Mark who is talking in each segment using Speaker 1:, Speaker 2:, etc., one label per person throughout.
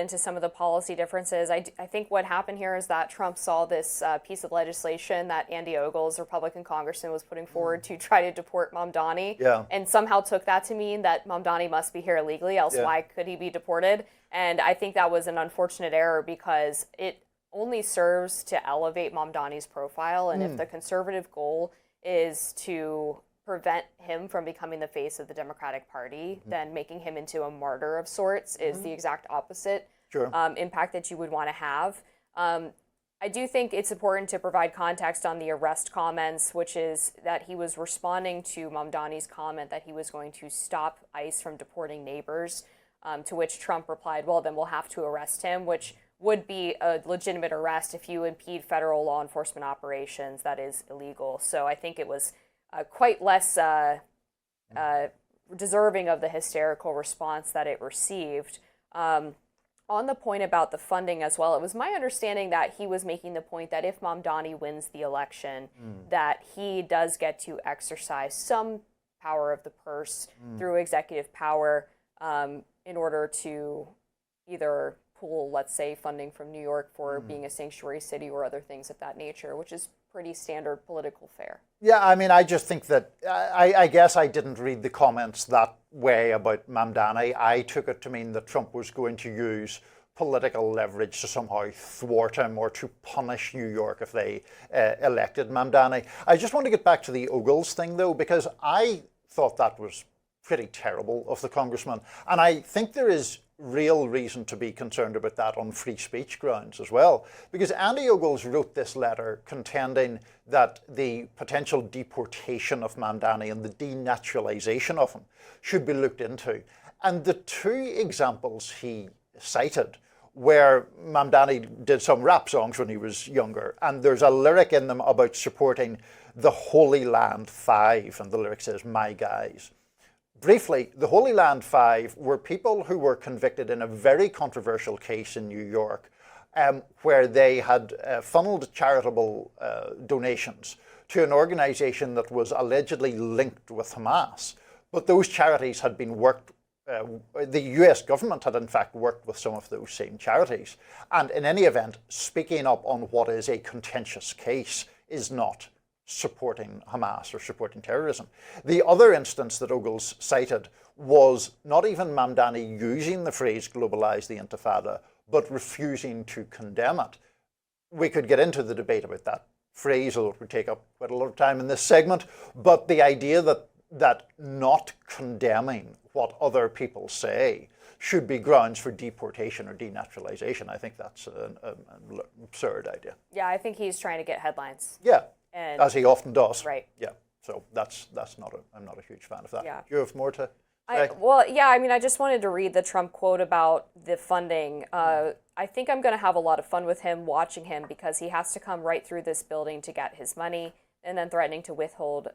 Speaker 1: into some of the policy differences. I think what happened here is that Trump saw this piece of legislation that Andy Ogles, Republican congressman, was putting forward to try to deport Mamdani, and somehow took that to mean that Mamdani must be here illegally, else why could he be deported? And I think that was an unfortunate error because it only serves to elevate Mamdani's profile, and if the conservative goal is to prevent him from becoming the face of the Democratic Party, then making him into a martyr of sorts is the exact opposite impact that you would want to have. I do think it's important to provide context on the arrest comments, which is that he was responding to Mamdani's comment that he was going to stop ICE from deporting neighbors, to which Trump replied, well, then we'll have to arrest him, which would be a legitimate arrest. If you impede federal law enforcement operations, that is illegal. So I think it was quite less deserving of the hysterical response that it received. On the point about the funding as well, it was my understanding that he was making the point that if Mamdani wins the election, that he does get to exercise some power of the purse through executive power in order to either pool, let's say, funding from New York for being a sanctuary city or other things of that nature, which is pretty standard political fare.
Speaker 2: Yeah, I mean, I just think that, I guess I didn't read the comments that way about Mamdani. I took it to mean that Trump was going to use political leverage to somehow thwart him or to punish New York if they elected Mamdani. I just want to get back to the Ogles thing, though, because I thought that was pretty terrible of the congressman. And I think there is real reason to be concerned about that on free speech grounds as well. Because Andy Ogles wrote this letter contending that the potential deportation of Mamdani and the denaturalization of him should be looked into. And the two examples he cited where Mamdani did some rap songs when he was younger, and there's a lyric in them about supporting the Holy Land Five, and the lyric says, "My guys." Briefly, the Holy Land Five were people who were convicted in a very controversial case in New York where they had funneled charitable donations to an organization that was allegedly linked with Hamas. But those charities had been the US government had in fact worked with some of those same charities. And in any event, speaking up on what is a contentious case is not supporting Hamas or supporting terrorism. The other instance that Ogles cited was not even Mamdani using the phrase globalize the Intifada, but refusing to condemn it. We could get into the debate about that phrase, although it would take up quite a lot of time in this segment, but the idea that not condemning what other people say should be grounds for deportation or denaturalization, I think that's an absurd idea.
Speaker 1: Yeah, I think he's trying to get headlines.
Speaker 2: Yeah. And, as he often does.
Speaker 1: Right.
Speaker 2: Yeah. So I'm not a huge fan of that.
Speaker 1: Yeah.
Speaker 2: Do you have more to say?
Speaker 1: I just wanted to read the Trump quote about the funding. I think I'm going to have a lot of fun with him, watching him, because he has to come right through this building to get his money, and then threatening to withhold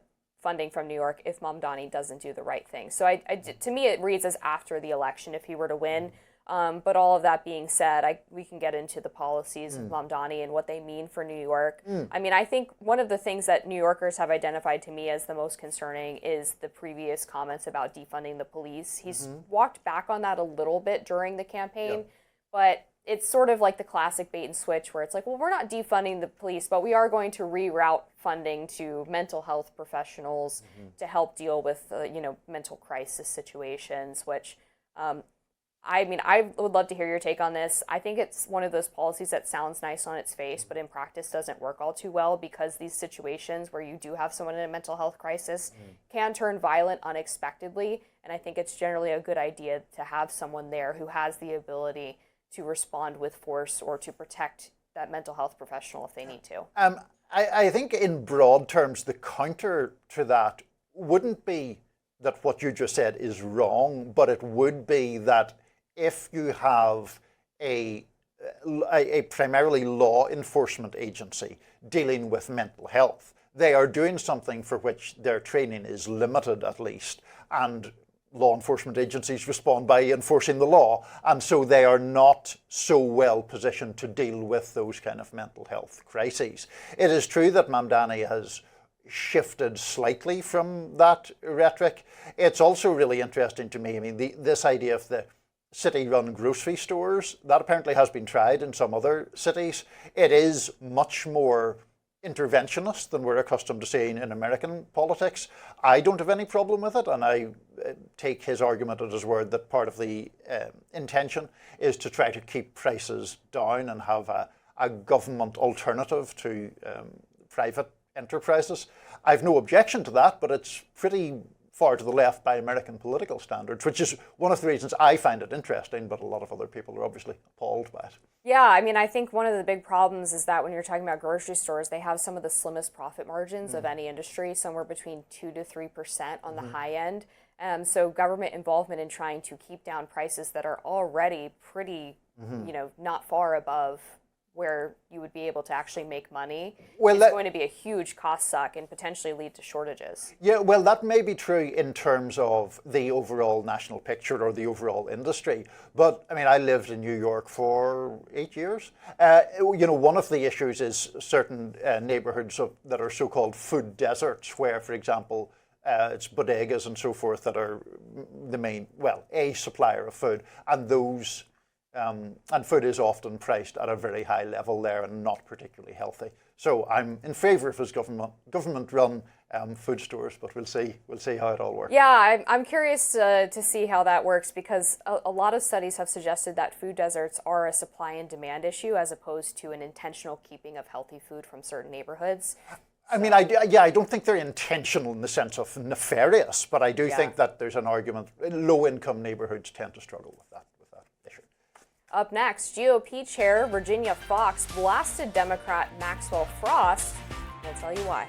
Speaker 1: funding from New York if Mamdani doesn't do the right thing. So to me, it reads as after the election if he were to win. But all of that being said, we can get into the policies of Mamdani and what they mean for New York. I mean, I think one of the things that New Yorkers have identified to me as the most concerning is the previous comments about defunding the police. He's walked back on that a little bit during the campaign, but it's sort of like the classic bait and switch where it's like, well, we're not defunding the police, but we are going to reroute funding to mental health professionals to help deal with, mental crisis situations, which, I would love to hear your take on this. I think it's one of those policies that sounds nice on its face, but in practice doesn't work all too well, because these situations where you do have someone in a mental health crisis can turn violent unexpectedly. And I think it's generally a good idea to have someone there who has the ability to respond with force or to protect that mental health professional if they need to.
Speaker 2: I think in broad terms, the counter to that wouldn't be that what you just said is wrong, but it would be that if you have a primarily law enforcement agency dealing with mental health, they are doing something for which their training is limited at least, and law enforcement agencies respond by enforcing the law, and so they are not so well positioned to deal with those kind of mental health crises. It is true that Mamdani has shifted slightly from that rhetoric. It's also really interesting to me, this idea of the city-run grocery stores. That apparently has been tried in some other cities. It is much more interventionist than we're accustomed to seeing in American politics. I don't have any problem with it, and I take his argument at his word that part of the intention is to try to keep prices down and have a government alternative to private enterprises. I've no objection to that, but it's pretty far to the left by American political standards, which is one of the reasons I find it interesting, but a lot of other people are obviously appalled by it.
Speaker 1: Yeah, I mean, I think one of the big problems is that when you're talking about grocery stores, they have some of the slimmest profit margins of any industry, somewhere between 2 to 3% on the high end. So government involvement in trying to keep down prices that are already pretty, not far above where you would be able to actually make money, is going to be a huge cost suck and potentially lead to shortages.
Speaker 2: Yeah, well, that may be true in terms of the overall national picture or the overall industry. But, I mean, I lived in New York for 8 years. One of the issues is certain neighborhoods that are so-called food deserts, where, for example, it's bodegas and so forth that are the main, a supplier of food. And those and food is often priced at a very high level there and not particularly healthy. So I'm in favour of his government-run food stores, but we'll see how it all works.
Speaker 1: Yeah, I'm curious to see how that works, because a lot of studies have suggested that food deserts are a supply and demand issue as opposed to an intentional keeping of healthy food from certain neighborhoods.
Speaker 2: I mean, I don't think they're intentional in the sense of nefarious, but I do think that there's an argument. Low-income neighborhoods tend to struggle with that issue.
Speaker 1: Up next, GOP Chair Virginia Foxx blasted Democrat Maxwell Frost. We'll tell you why.